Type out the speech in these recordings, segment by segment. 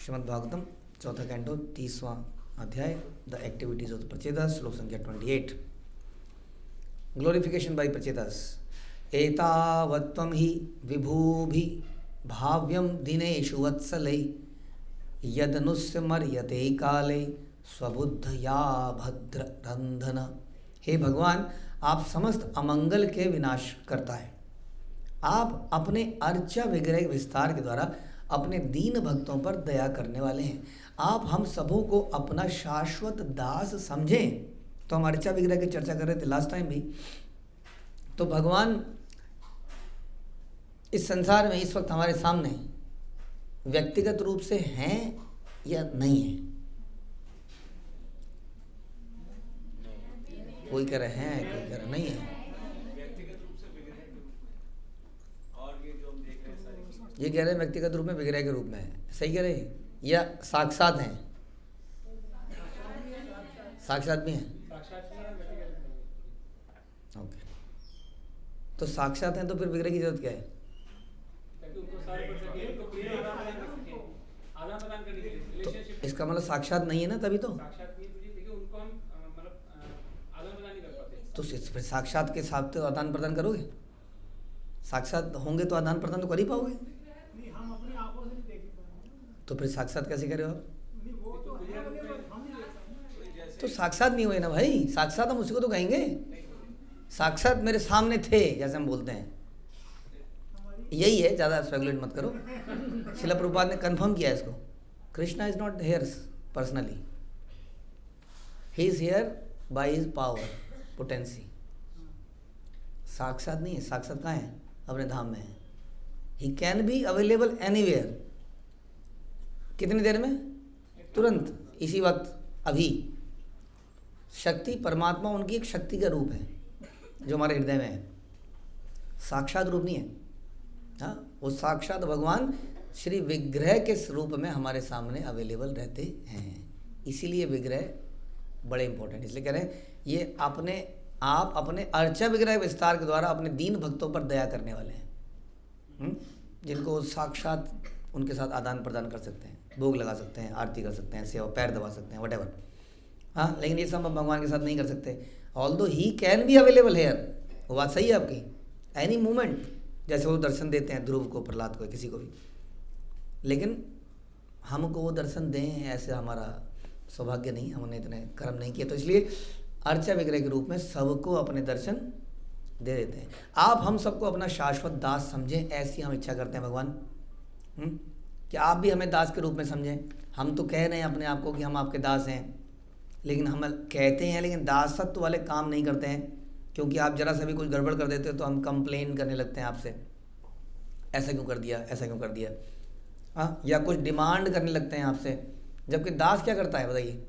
श्रीमद् भागवतम चौथा कैंटो 30वां अध्याय the activities of the प्रचेतस श्लोक संख्या 28 ग्लोरिफिकेशन बाय प्रचेतस एतावत्त्वं हि विभूभि भाव्यं दिनेषु वत्सलै यदनुस्मर्यते काले स्वबुद्धया भद्ररंधन। हे भगवान, आप समस्त अमंगल के विनाश करता है। आप अपने अर्चा विग्रह विस्तार के द्वारा अपने दीन भक्तों पर दया करने वाले हैं। आप हम सबों को अपना शाश्वत दास समझें। तो हम अर्चा विग्रह की चर्चा कर रहे थे लास्ट टाइम भी। तो भगवान इस संसार में इस वक्त हमारे सामने व्यक्तिगत रूप से हैं या नहीं है? कोई कह रहे हैं, कोई कह रहे नहीं है। ये कह रहे हैं व्यक्तिगत रूप में विग्रह के रूप में है, सही कह रहे हैं? या साक्षात हैं? साक्षात भी हैं। ओके, तो साक्षात हैं तो फिर विग्रह की जरूरत क्या है? तो इसका मतलब साक्षात नहीं है ना, तभी तो फिर साक्षात के साथ तो आदान प्रदान करोगे। साक्षात होंगे तो आदान प्रदान तो कर ही पाओगे। तो फिर साक्षात कैसे करे हो? तो साक्षात नहीं हुए ना भाई। साक्षात हम उसी को तो कहेंगे। साक्षात मेरे सामने थे, जैसे हम बोलते हैं, यही है। ज़्यादा स्पेकुलेट मत करो। शिला प्रभुपाद ने कंफर्म किया इसको। Krishna is not here personally, he is here by his power, potency. साक्षात नहीं है। साक्षात कहाँ है? अपने धाम में है। He can be available anywhere. कितनी देर में? तुरंत, इसी वक्त, अभी। शक्ति, परमात्मा उनकी एक शक्ति का रूप है जो हमारे हृदय में है। साक्षात रूप नहीं है। हाँ, वो साक्षात भगवान श्री विग्रह के स्वरूप में हमारे सामने अवेलेबल रहते हैं। इसीलिए विग्रह बड़े इंपॉर्टेंट। इसलिए कह रहे हैं ये आप अपने अर्चा विग्रह विस्तार के द्वारा अपने दीन भक्तों पर दया करने वाले हैं, जिनको साक्षात उनके साथ आदान प्रदान कर सकते हैं, भोग लगा सकते हैं, आरती कर सकते हैं, सेवा, पैर दबा सकते हैं, व्हाटएवर। हाँ, लेकिन ये सब हम भगवान के साथ नहीं कर सकते। Although he can be available hair, वो बात सही है आपकी, एनी मोमेंट। जैसे वो दर्शन देते हैं ध्रुव को, प्रहलाद को, किसी को भी, लेकिन हमको वो दर्शन दें ऐसे हमारा सौभाग्य नहीं, हमने इतने कर्म नहीं किए। तो इसलिए अर्चा विग्रह के रूप में सबको अपने दर्शन दे देते हैं। आप हम सबको अपना शाश्वत दास समझें, ऐसी हम इच्छा करते हैं भगवान। कि आप भी हमें दास के रूप में समझें। हम तो कह रहे हैं अपने आप को कि हम आपके दास हैं, लेकिन हम कहते हैं, लेकिन दासत्व वाले काम नहीं करते हैं। क्योंकि आप जरा सा भी कुछ गड़बड़ कर देते हो तो हम कंप्लेन करने लगते हैं आपसे, ऐसा क्यों कर दिया, ऐसा क्यों कर दिया। हाँ, या कुछ डिमांड करने लगते हैं आपसे। जबकि दास क्या करता है बताइए?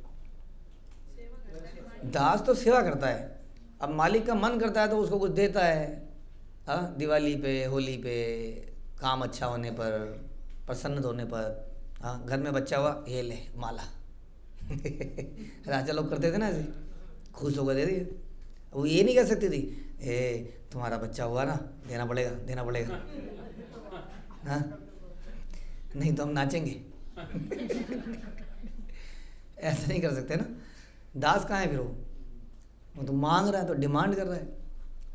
दास तो सेवा करता है। अब मालिक का मन करता है तो उसको कुछ देता है। हाँ, दिवाली पे, होली पे, काम अच्छा होने पर, प्रसन्न होने पर। हाँ, घर में बच्चा हुआ, ये ले माला। राजा लोग करते थे ना ऐसे, खुश होकर दे दिए। वो ये नहीं कह सकती थी, तुम्हारा बच्चा हुआ ना, देना पड़ेगा, देना पड़ेगा। हाँ, नहीं तो हम नाचेंगे। ऐसा नहीं कर सकते ना। दास कहाँ है फिर? वो तो मांग रहा है, तो डिमांड कर रहा है।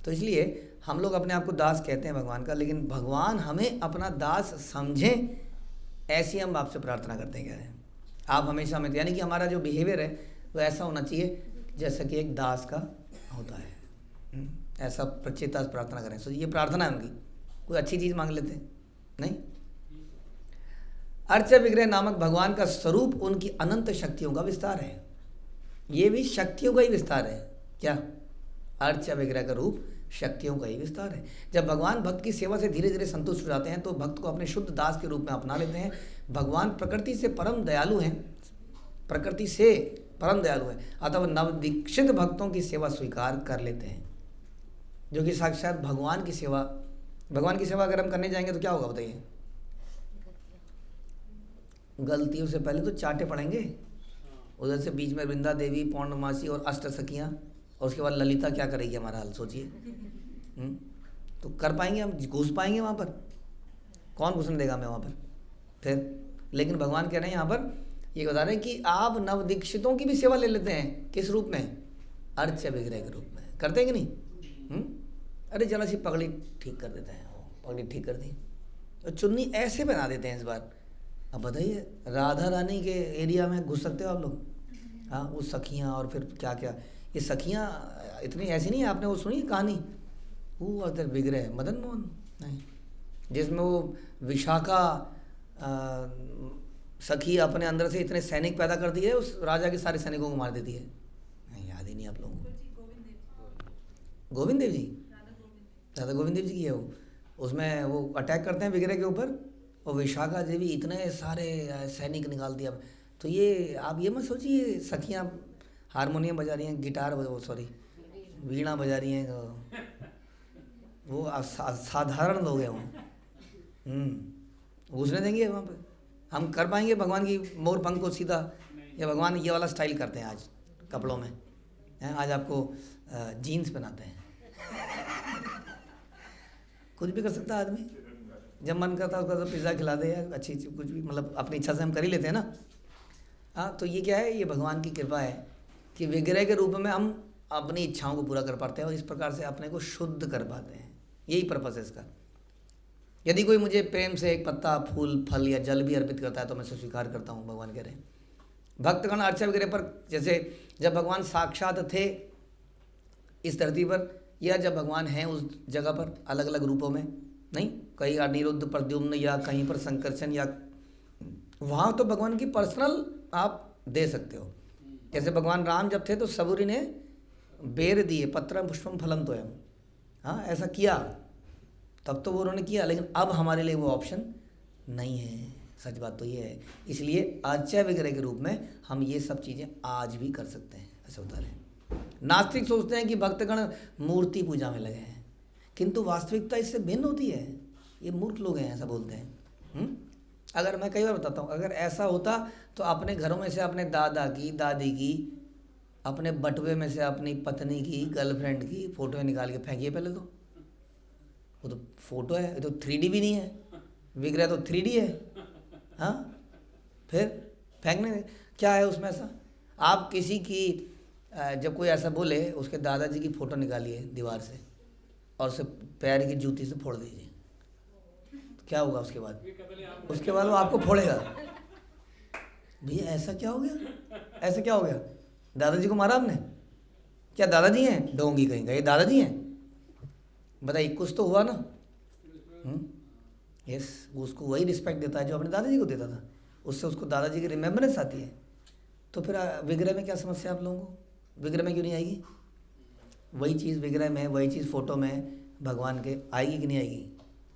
तो इसलिए हम लोग अपने आप को दास कहते हैं भगवान का, लेकिन भगवान हमें अपना दास समझें, ऐसी हम आपसे प्रार्थना करते हैं। कह रहे हैं आप हमेशा हमें, यानी कि हमारा जो बिहेवियर है वो ऐसा होना चाहिए जैसा कि एक दास का होता है। ऐसा प्रचेता प्रार्थना करें। सो ये प्रार्थना है उनकी। कोई अच्छी चीज़ मांग लेते हैं नहीं। अर्चा विग्रह नामक भगवान का स्वरूप उनकी अनंत शक्तियों का विस्तार है। ये भी शक्तियों का ही विस्तार है। क्या? अर्चा विग्रह का रूप शक्तियों का ही विस्तार है। जब भगवान भक्त की सेवा से धीरे धीरे संतुष्ट हो जाते हैं तो भक्त को अपने शुद्ध दास के रूप में अपना लेते हैं। भगवान प्रकृति से परम दयालु हैं, प्रकृति से परम दयालु हैं, अतः नवदीक्षित भक्तों की सेवा स्वीकार कर लेते हैं, जो कि साक्षात भगवान की सेवा। भगवान की सेवा अगर हम करने जाएंगे तो क्या होगा बताइए? गलतियों से पहले तो चाटे पड़ेंगे। उधर से बीच में वृंदा देवी, पौर्णमासी और अष्ट सखियाँ, और उसके बाद ललिता क्या करेगी हमारा हाल सोचिए। तो कर पाएंगे हम? घुस पाएंगे वहाँ पर? कौन घुसने देगा हमें वहाँ पर? फिर लेकिन भगवान कह रहे हैं यहाँ पर, ये बता रहे हैं कि आप नवदीक्षितों की भी सेवा ले लेते हैं। किस रूप में? अर्च्य विग्रह के रूप में। करते हैं कि नहीं? अरे जरा सी पगड़ी ठीक कर देते हैं, पगड़ी ठीक कर दी और चुन्नी ऐसे बना देते हैं इस बार। अब बताइए, राधा रानी के एरिया में घुस सकते हो आप लोग? हाँ, वो सखियाँ और फिर क्या क्या, ये सखियाँ इतनी ऐसी नहीं है। आपने वो सुनी कहानी, वो अदर विग्रह मदन मोहन नहीं, जिसमें वो विशाखा सखी अपने अंदर से इतने सैनिक पैदा कर दिए, उस राजा के सारे सैनिकों को मार देती है। नहीं, याद ही नहीं आप लोगों को। गोविंद देव जी, राधा गोविंद देव जी की है वो। उसमें वो अटैक करते हैं विग्रह के ऊपर और विशाखा देवी इतने सारे सैनिक निकाल दिया। तो ये आप ये मत सोचिए सखियाँ हारमोनियम बजा रही हैं, गिटार सॉरी वीणा बजा रही हैं, वो साधारण लोग हैं वो। घुसने देंगे वहाँ पे? हम कर पाएंगे भगवान की मोर पंख को सीधा? या भगवान ये वाला स्टाइल करते हैं आज कपड़ों में हैं? आज आपको जीन्स पहनाते हैं। कुछ भी कर सकता है आदमी, जब मन करता है उसका तो पिज़्ज़ा खिला दे या अच्छी चीज़ कुछ भी, मतलब अपनी इच्छा से हम कर ही लेते हैं ना। हाँ, तो ये क्या है? ये भगवान की कृपा है कि विग्रह के रूप में हम अपनी इच्छाओं को पूरा कर पाते हैं और इस प्रकार से अपने को शुद्ध कर पाते हैं। यही पर्पस है इसका। यदि कोई मुझे प्रेम से एक पत्ता, फूल, फल या जल भी अर्पित करता है तो मैं उसे स्वीकार करता हूँ, भगवान कह रहे हैं। भक्तगण अर्चा विग्रह पर, जैसे जब भगवान साक्षात थे इस धरती पर या जब भगवान हैं उस जगह पर अलग अलग रूपों में, नहीं, कहीं अनिरुद्ध, प्रद्युम्न या कहीं पर संकर्षण, या वहाँ तो भगवान की पर्सनल आप दे सकते हो। जैसे भगवान राम जब थे तो सबूरी ने बेर दिए, पत्रम पुष्पम फलम तोयम। हाँ, ऐसा किया तब तो वो उन्होंने किया, लेकिन अब हमारे लिए वो ऑप्शन नहीं है। सच बात तो ये है। इसलिए आचार्य विग्रह के रूप में हम ये सब चीज़ें आज भी कर सकते हैं। ऐसा होता है। नास्तिक सोचते हैं कि भक्तगण मूर्ति पूजा में लगे हैं, किंतु वास्तविकता इससे भिन्न होती है। ये मूर्ख लोग हैं, ऐसा बोलते हैं। अगर मैं कई बार बताता हूँ, अगर ऐसा होता तो अपने घरों में से अपने दादा की, दादी की, अपने बटुए में से अपनी पत्नी की, गर्लफ्रेंड की फ़ोटो निकाल के फेंकिए पहले तो। वो तो फोटो है, ये तो 3D भी नहीं है, विग्रह तो 3D है। हाँ, फिर फेंकने क्या है उसमें ऐसा? आप किसी की जब कोई ऐसा बोले, उसके दादाजी की फ़ोटो निकालिए दीवार से और उसे पैर की जूती से फोड़ दीजिए, तो क्या होगा उसके बाद? उसके बाद वो आपको फोड़ेगा। भैया ऐसा क्या हो गया? ऐसा क्या हो गया? दादाजी को मारा आपने? क्या दादाजी हैं? डोंगी कहीं का, ये दादाजी हैं? बताइए, कुछ तो हुआ ना। यस, वो उसको वही रिस्पेक्ट देता है जो अपने दादाजी को देता था, उससे उसको दादाजी की रिमेम्बरेंस आती है। तो फिर विग्रह में क्या समस्या आप लोगों को? विग्रह में क्यों नहीं आएगी? वही चीज़ विग्रह में, वही चीज़ फोटो में भगवान के आएगी कि नहीं आएगी?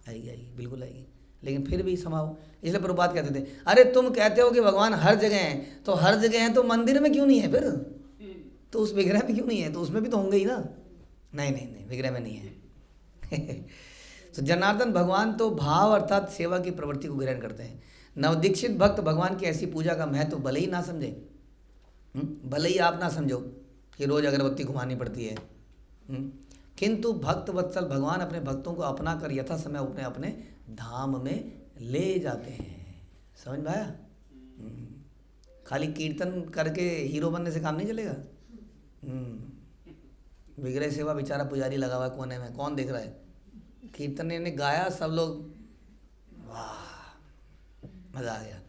आएगी, आएगी, बिल्कुल आएगी। लेकिन फिर भी समाओ, इसलिए प्रभुपाद कहते थे, अरे तुम कहते हो कि भगवान हर जगह हैं, तो हर जगह हैं तो मंदिर में क्यों नहीं है? फिर तो उस विग्रह में क्यों नहीं है? तो उसमें भी तो होंगे ही ना। नहीं नहीं नहीं, विग्रह में नहीं है। तो जनार्दन भगवान तो भाव अर्थात सेवा की प्रवृत्ति को ग्रहण करते हैं। नवदीक्षित भक्त भगवान की ऐसी पूजा का महत्व भले ही ना समझे, भले ही आप ना समझो कि रोज़ अगरबत्ती घुमानी पड़ती है, किंतु भक्त वत्सल भगवान अपने भक्तों को अपना कर यथा समय अपने अपने धाम में ले जाते हैं। समझ में आया? खाली कीर्तन करके हीरो बनने से काम नहीं चलेगा। विग्रह सेवा बेचारा पुजारी लगा हुआ है कोने में, कौन देख रहा है? कीर्तन ने गाया, सब लोग वाह, मज़ा आ गया,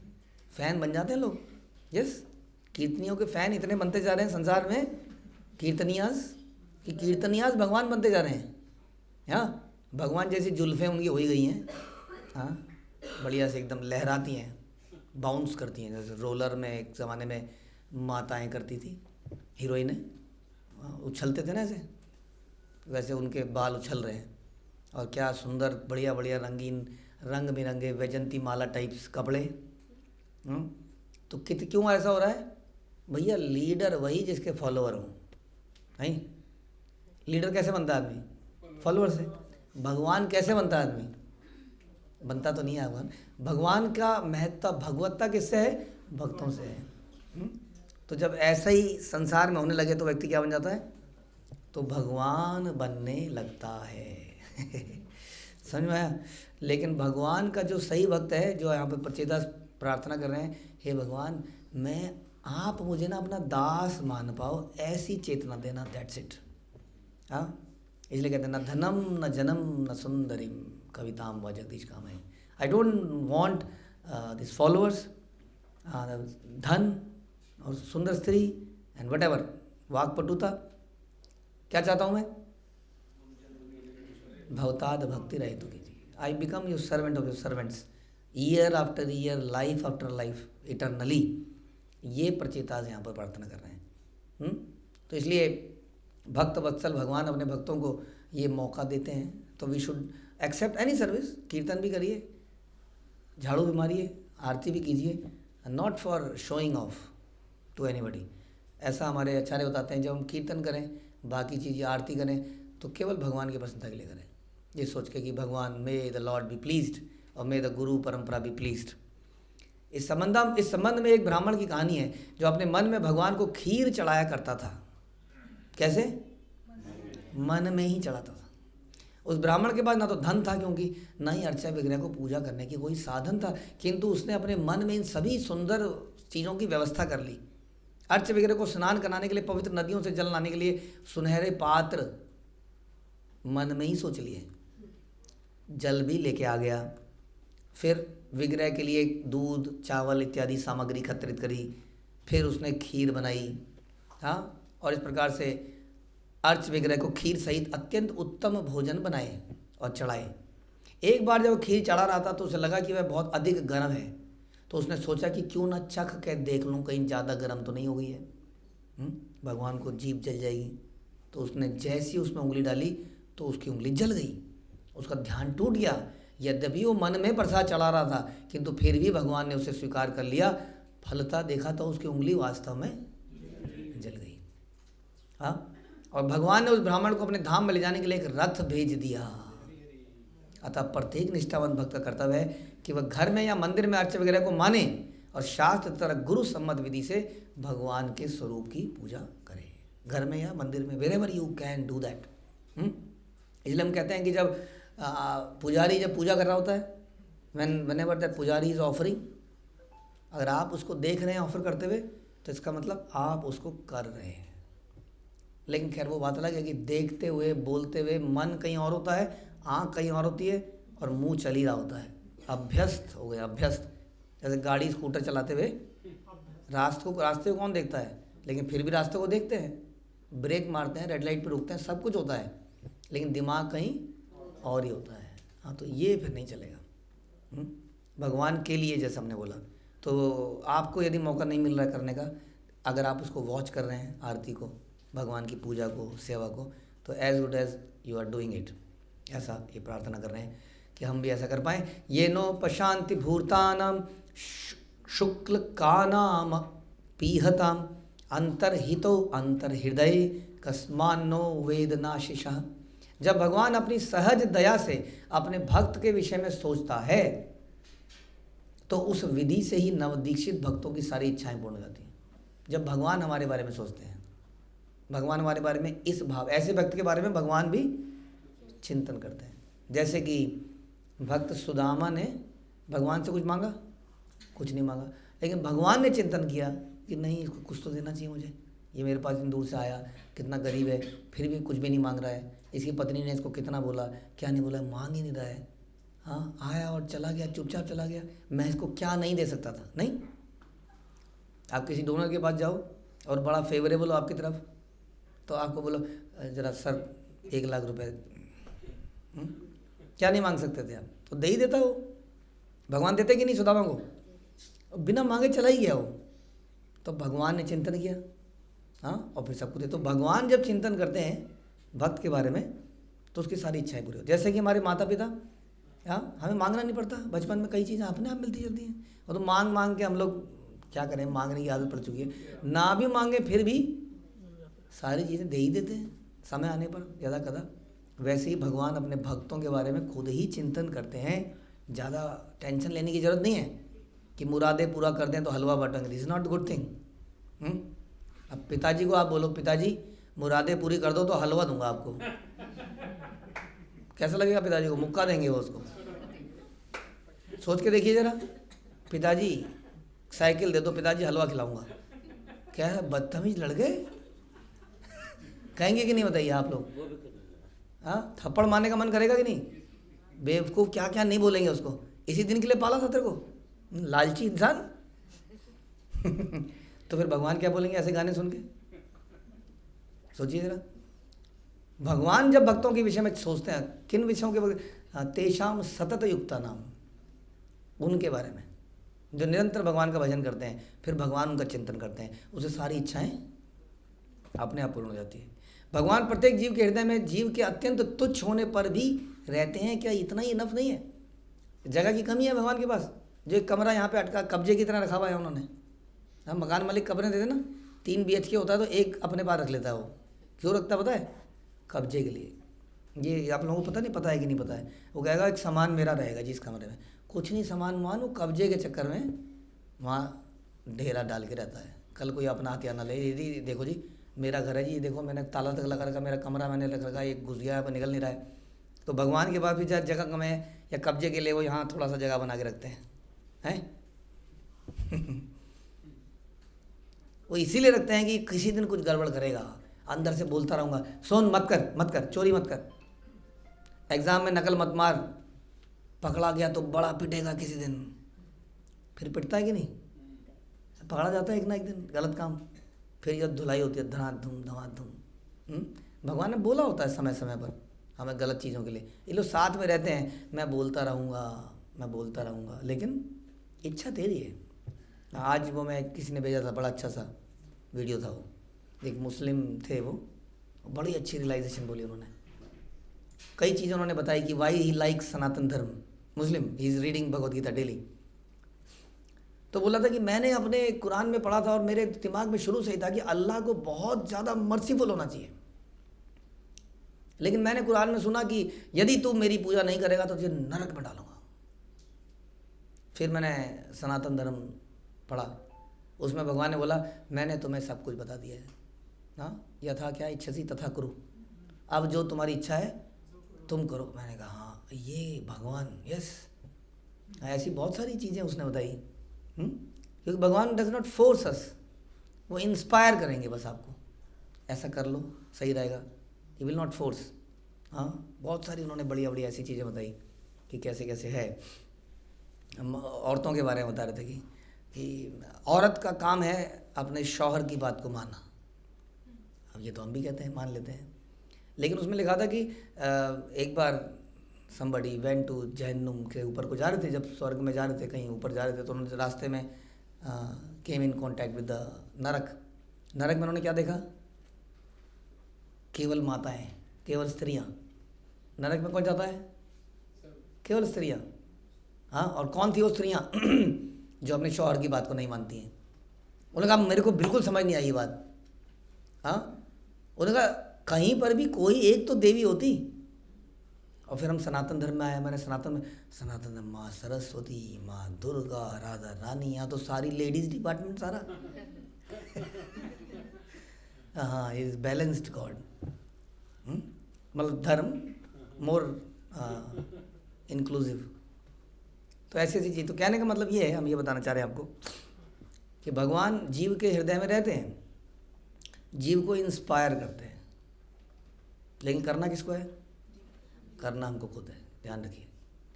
फैन बन जाते हैं लोग। यस, कीर्तनियों के फैन इतने बनते जा रहे हैं संसार में, कीर्तनियास कि कीर्तनियास भगवान बनते जा रहे हैं। हाँ, भगवान जैसी जुल्फ़ें उनकी हो ही गई हैं। हाँ, बढ़िया से एकदम लहराती हैं, बाउंस करती हैं, जैसे रोलर में एक ज़माने में माताएं करती थी, हीरोइनें उछलते थे ना ऐसे, वैसे उनके बाल उछल रहे हैं। और क्या सुंदर बढ़िया बढ़िया रंगीन रंग बिरंगे वैजंती माला टाइप्स कपड़े। तो क्यों ऐसा हो रहा है? भैया लीडर वही जिसके फॉलोअर हों। नहीं, लीडर कैसे बनता है आदमी? फॉलोअर से। भगवान कैसे बनता है आदमी? बनता तो नहीं है भगवान। भगवान का महत्ता, भगवत्ता किससे है? भक्तों से है। तो जब ऐसा ही संसार में होने लगे तो व्यक्ति क्या बन जाता है? तो भगवान बनने लगता है। समझ में आया? लेकिन भगवान का जो सही भक्त है, जो यहाँ पे चेता प्रार्थना कर रहे हैं, हे भगवान मैं आप मुझे ना अपना दास मान पाओ, ऐसी चेतना देना, दैट्स इट। हाँ, इसलिए कहते हैं न धनम न जनम न सुंदरीम कविताम व जगदीश काम है। I don't want this followers, धन और सुंदर स्त्री एंड वट एवर, वाक्पटुता। क्या चाहता हूँ मैं? भवताद भक्ति रहे तो कीजिए। I become your servant of your servants, year after year, life after life, eternally. ये प्रचेता से यहाँ पर प्रार्थना कर रहे हैं। तो इसलिए भक्त वत्सल भगवान अपने भक्तों को ये मौका देते हैं, तो we should accept any service. कीर्तन भी करिए, झाड़ू भी मारिए, आरती भी कीजिए, not for showing off to anybody. ऐसा हमारे आचार्य बताते हैं, जब हम कीर्तन करें, बाकी चीज़ें आरती करें, तो केवल भगवान की प्रसन्नता के लिए करें, ये सोच के कि भगवान may the lord be pleased और मे द गुरु परंपरा बी प्लीज्ड। इस संबंध में एक ब्राह्मण की कहानी है जो अपने मन में भगवान को खीर चढ़ाया करता था। कैसे? मन में ही चढ़ाता था। उस ब्राह्मण के पास ना तो धन था, क्योंकि ना ही अर्चा विग्रह को पूजा करने की कोई साधन था, किंतु उसने अपने मन में इन सभी सुंदर चीज़ों की व्यवस्था कर ली। अर्च विग्रह को स्नान कराने के लिए, पवित्र नदियों से जल लाने के लिए सुनहरे पात्र मन में ही सोच लिए, जल भी लेके आ गया, फिर विग्रह के लिए दूध चावल इत्यादि सामग्री एकत्रित करी, फिर उसने खीर बनाई। हाँ, और इस प्रकार से अर्च विग्रह को खीर सहित अत्यंत उत्तम भोजन बनाए और चढ़ाए। एक बार जब खीर चढ़ा रहा था तो उसे लगा कि वह बहुत अधिक गर्म है, तो उसने सोचा कि क्यों ना चख के देख लूँ, कहीं ज़्यादा गर्म तो नहीं हो गई है, भगवान को जीभ जल जाएगी। तो उसने जैसी उसमें उंगली डाली तो उसकी उंगली जल गई, उसका ध्यान टूट गया। यद्यपि वो मन में प्रसाद चढ़ा रहा था, किंतु फिर भी भगवान ने उसे स्वीकार कर लिया। फलता देखा तो उसकी उंगली वास्तव में जल गई। हाँ, और भगवान ने उस ब्राह्मण को अपने धाम में ले जाने के लिए एक रथ भेज दिया। अतः प्रत्येक निष्ठावान भक्त का कर्तव्य है कि वह घर में या मंदिर में अर्च वगैरह को माने और शास्त्र तथा गुरु सम्मत विधि से भगवान के स्वरूप की पूजा करे, घर में या मंदिर में, wherever you can do that. इसलिए हम कहते हैं कि जब पुजारी जब पूजा कर रहा होता है, व्हेनेवर दैट पुजारी इज ऑफरिंग, अगर आप उसको देख रहे हैं ऑफर करते हुए, तो इसका मतलब आप उसको कर रहे हैं। लेकिन खैर वो बात अलग है कि देखते हुए बोलते हुए मन कहीं और होता है, आँख कहीं और होती है और मुंह चल ही रहा होता है। अभ्यस्त हो गया, अभ्यस्त। जैसे गाड़ी स्कूटर चलाते हुए रास्ते को कौन देखता है, लेकिन फिर भी रास्ते को देखते हैं, ब्रेक मारते हैं, रेड लाइट पे रुकते हैं, सब कुछ होता है, लेकिन दिमाग कहीं और ही होता है। हाँ, तो ये फिर नहीं चलेगा। भगवान के लिए जैसे हमने बोला, तो आपको यदि मौका नहीं मिल रहा है करने का, अगर आप उसको वॉच कर रहे हैं, आरती को, भगवान की पूजा को, सेवा को, तो as good as you are doing it. ऐसा ये प्रार्थना कर रहे हैं कि हम भी ऐसा कर पाएँ। ये नो पशांति भूतानाम शुक्ल कानाम पीहताम अंतर्हितो अंतर्हृदय कस्मान्नो वेदनाशिषः। जब भगवान अपनी सहज दया से अपने भक्त के विषय में सोचता है, तो उस विधि से ही नवदीक्षित भक्तों की सारी इच्छाएं पूर्ण हो जाती हैं। जब भगवान हमारे बारे में सोचते हैं, भगवान हमारे बारे में इस भाव, ऐसे भक्त के बारे में भगवान भी चिंतन करते हैं। जैसे कि भक्त सुदामा ने भगवान से कुछ मांगा, कुछ नहीं मांगा, लेकिन भगवान ने चिंतन किया कि नहीं, इसको कुछ तो देना चाहिए मुझे, ये मेरे पास इतनी दूर से आया, कितना गरीब है, फिर भी कुछ भी नहीं मांग रहा है, इसकी पत्नी ने इसको कितना बोला, क्या नहीं बोला, मांग ही नहीं रहा है। हाँ, आया और चला गया, चुपचाप चला गया, मैं इसको क्या नहीं दे सकता था। नहीं, आप किसी डोनर के पास जाओ और बड़ा फेवरेबल हो आपकी तरफ, तो आपको बोलो ज़रा सर 1 लाख रुपए, क्या नहीं मांग सकते थे आप, तो दे ही देता हो। भगवान देते कि नहीं सुदामा को, बिना मांगे चला ही गया वो, तो भगवान ने चिंतन किया, हाँ, और फिर सबको दे। तो भगवान जब चिंतन करते हैं भक्त के बारे में, तो उसकी सारी इच्छाएं पूरी होती। जैसे कि हमारे माता पिता, हाँ, हमें मांगना नहीं पड़ता, बचपन में कई चीज़ें अपने आप मिलती चलती हैं, और तो मांग के हम लोग क्या करें, मांगने की आदत पड़ चुकी है, ना भी मांगे फिर भी सारी चीज़ें दे ही देते हैं समय आने पर ज़्यादा कदा। वैसे ही भगवान अपने भक्तों के बारे में खुद ही चिंतन करते हैं, ज़्यादा टेंशन लेने की ज़रूरत नहीं है कि मुरादें पूरा कर दें तो हलवा बांटेंगे, this is not good thing. अब पिताजी को आप बोलो, पिताजी मुरादें पूरी कर दो तो हलवा दूंगा आपको, कैसा लगेगा पिताजी को? मुक्का देंगे वो उसको, सोच के देखिए ज़रा, पिताजी साइकिल दे दो, पिताजी हलवा खिलाऊंगा। क्या है, बदतमीज लड़के कहेंगे कि नहीं, बताइए आप लोग। हाँ, थप्पड़ मारने का मन करेगा कि नहीं? बेवकूफ़ क्या क्या नहीं बोलेंगे उसको। इसी दिन के लिए पाला था तेरे को, लालची इंसान। तो फिर भगवान क्या बोलेंगे ऐसे गाने सुन के? सोचिए जरा। भगवान जब भक्तों के विषय में सोचते हैं, किन विषयों के? तेषाम सतत युक्ता नाम, उनके बारे में जो निरंतर भगवान का भजन करते हैं, फिर भगवान उनका चिंतन करते हैं, उसे सारी इच्छाएं अपने आप पूर्ण हो जाती है। भगवान प्रत्येक जीव के हृदय में जीव के अत्यंत तुच्छ होने पर भी रहते हैं। क्या इतना ही इनफ नहीं है? जगह की कमी है भगवान के पास? जो एक कमरा यहाँ पे अटका कब्जे की तरह रखा हुआ है उन्होंने। हम मकान मालिक कमरे देते ना, 3 BHK होता है तो एक अपने पास रख लेता है। वो क्यों रखता है पता है? कब्जे के लिए। ये आप लोगों को पता नहीं, पता है कि नहीं पता है? वो कहेगा एक सामान मेरा रहेगा जिस कमरे में, कुछ नहीं सामान मान, वो कब्जे के चक्कर में वहाँ ढेरा डाल के रहता है। कल कोई अपना हथियार ना ले, यदि देखो जी मेरा घर है जी, देखो मैंने ताला तक लगा रखा, मेरा कमरा मैंने रख रखा, एक घुस गया है पर निकल नहीं रहा है। तो भगवान के पास भी चाहे जगह कम है या कब्जे के लिए वो यहाँ थोड़ा सा जगह बना के रखते हैं वो इसीलिए रखते हैं कि किसी दिन कुछ गड़बड़ करेगा, अंदर से बोलता रहूँगा, सोन मत कर, मत कर, चोरी मत कर, एग्ज़ाम में नकल मत मार, पकड़ा गया तो बड़ा पिटेगा किसी दिन। फिर पिटता है कि नहीं? पकड़ा जाता है एक ना एक दिन गलत काम, फिर यह धुलाई होती है धड़ाधूम धमाधूम। भगवान ने बोला होता है समय समय पर हमें गलत चीज़ों के लिए। ये लोग साथ में रहते हैं, मैं बोलता रहूँगा, मैं बोलता रहूँगा, लेकिन इच्छा तेरी है। आज वो मैं किसी ने भेजा था, बड़ा अच्छा सा वीडियो था। वो एक मुस्लिम थे, वो बड़ी अच्छी रियलाइजेशन बोली उन्होंने। कई चीज़ें उन्होंने बताई कि why he like Sanatan Dharma, Muslim, he is reading Bhagavad Gita daily. तो बोला था कि मैंने अपने कुरान में पढ़ा था और मेरे दिमाग में शुरू से ही था कि अल्लाह को बहुत ज़्यादा मर्सीफुल होना चाहिए, लेकिन मैंने कुरान में सुना कि यदि तू मेरी पूजा नहीं करेगा तो तुझे नरक में डालूंगा। फिर मैंने सनातन धर्म पढ़ा, उसमें भगवान ने बोला मैंने तुम्हें सब कुछ बता दिया है। हाँ, यथा क्या इच्छसी तथा करो, अब जो तुम्हारी इच्छा है तुम करो। मैंने कहा हाँ ये भगवान, यस, ऐसी बहुत सारी चीज़ें उसने बताई। क्योंकि भगवान डज नॉट फोर्स अस, वो इंस्पायर करेंगे बस आपको, ऐसा कर लो सही रहेगा, ही विल नॉट फोर्स। हाँ, बहुत सारी उन्होंने बढ़िया बढ़िया ऐसी चीज़ें बताई कि कैसे कैसे है। हम औरतों के बारे में बता रहे थे कि औरत का काम है अपने शौहर की बात को मानना। अब ये तो हम भी कहते हैं, मान लेते हैं, लेकिन उसमें लिखा था कि एक बार somebody went to जहन्नुम के ऊपर को जा रहे थे, जब स्वर्ग में जा रहे थे, कहीं ऊपर जा रहे थे, तो उन्होंने रास्ते में केम इन कॉन्टैक्ट विद द नरक। नरक में उन्होंने क्या देखा? केवल माताएं, केवल स्त्रियां। नरक में कौन जाता है? केवल स्त्रियां। हाँ, और कौन थी वो स्त्रियां? जो अपने शौहर की बात को नहीं मानती हैं। उन्होंने कहा मेरे को बिल्कुल समझ नहीं आई ये बात। हाँ, उन्होंने कहा कहीं पर भी कोई एक तो देवी होती। और फिर हम सनातन धर्म में आए, मैंने सनातन धर्म, माँ सरस्वती, माँ दुर्गा, राधा रानी, यहाँ तो सारी लेडीज डिपार्टमेंट सारा। हाँ, इज बैलेंस्ड गॉड, मतलब धर्म मोर इंक्लूसिव। तो ऐसी ऐसी चीज़, तो कहने का मतलब ये है, हम ये बताना चाह रहे हैं आपको कि भगवान जीव के हृदय में रहते हैं, जीव को इंस्पायर करते हैं, लेकिन करना किसको है? करना हमको खुद है, ध्यान रखिए।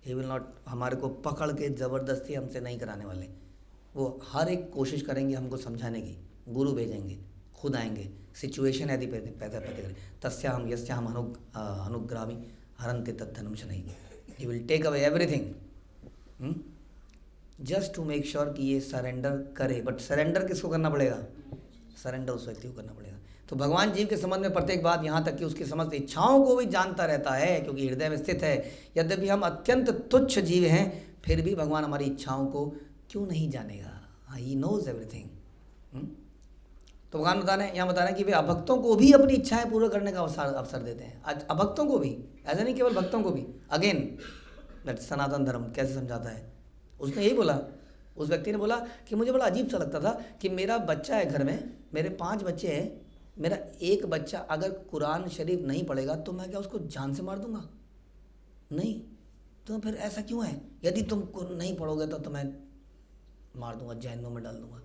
ही विल नॉट, हमारे को पकड़ के ज़बरदस्ती हमसे नहीं कराने वाले। वो हर एक कोशिश करेंगे हमको समझाने की, गुरु भेजेंगे, खुद आएंगे, सिचुएशन यदि पैदा करें तस्या हम यस्या हम अनुग्रामी हरंते तद्धनम शनैः। He will take away everything just to make sure कि ये सरेंडर करे। बट सरेंडर किसको करना पड़ेगा? सरेंडर उस व्यक्ति को करना पड़ेगा। तो भगवान जीव के संबंध में प्रत्येक बात, यहाँ तक कि उसकी समस्त इच्छाओं को भी जानता रहता है, क्योंकि हृदय में स्थित है। यद्यपि हम अत्यंत तुच्छ जीव हैं, फिर भी भगवान हमारी इच्छाओं को क्यों नहीं जानेगा? He knows everything. तो भगवान यहाँ बता रहे हैं कि वे अभक्तों को भी अपनी इच्छाएं पूरा करने का अवसर देते हैं। अभक्तों को भी, ऐसा नहीं केवल भक्तों को भी। अगेन दैट सनातन धर्म कैसे समझाता है? उसने यही बोला, उस व्यक्ति ने बोला कि मुझे बड़ा अजीब सा लगता था कि मेरा बच्चा है घर में, मेरे 5 बच्चे हैं, मेरा एक बच्चा अगर कुरान शरीफ नहीं पढ़ेगा तो मैं क्या उसको जान से मार दूंगा? नहीं। तो फिर ऐसा क्यों है? यदि तुम नहीं पढ़ोगे तो मैं मार दूंगा, जहन्नुम में डाल दूंगा।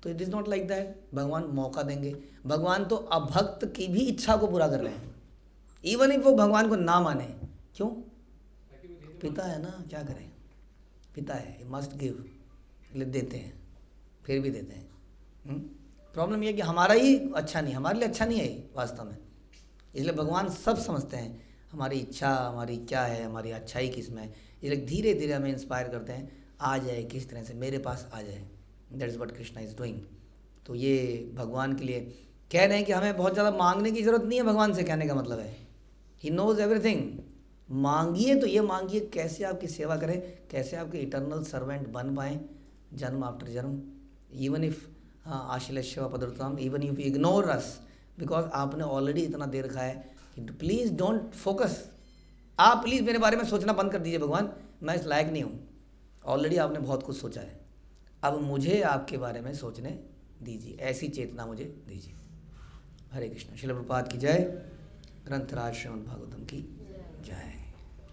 तो it is not like that. भगवान मौका देंगे। भगवान तो अभक्त की भी इच्छा को पूरा कर रहे हैं, इवन इफ वो भगवान को ना माने। क्यों? पिता है ना, क्या करें, पिता है, मस्ट गिव, ले देते हैं, फिर भी देते हैं। प्रॉब्लम ये कि हमारा ही अच्छा नहीं, हमारे लिए अच्छा नहीं है वास्तव में। इसलिए भगवान सब समझते हैं हमारी इच्छा हमारी क्या है, हमारी अच्छाई किस में है। इसलिए धीरे धीरे हमें इंस्पायर करते हैं, आ जाए किस तरह से मेरे पास आ जाए। That is what Krishna is doing. तो ये भगवान के लिए कह रहे हैं कि हमें बहुत ज़्यादा मांगने की ज़रूरत नहीं है। भगवान से कहने का मतलब है ही नोज़ एवरीथिंग। मांगिए तो ये मांगिए कैसे आपकी सेवा करें, कैसे आपके इटर्नल सर्वेंट बन पाएँ जन्म आफ्टर जन्म। इवन इफ आशिलेश्व पदरताम, even if ignore us, because आपने ऑलरेडी इतना दे रखा है कि प्लीज़ डोंट फोकस। आप प्लीज़ मेरे बारे में सोचना बंद कर दीजिए, भगवान मैं इस लायक नहीं हूँ। ऑलरेडी आपने बहुत कुछ सोचा है, अब मुझे आपके बारे में सोचने दीजिए, ऐसी चेतना मुझे दीजिए। हरे कृष्ण। श्रील प्रभुपाद की जय। ग्रंथराज श्रीमद् भागवतम की जय।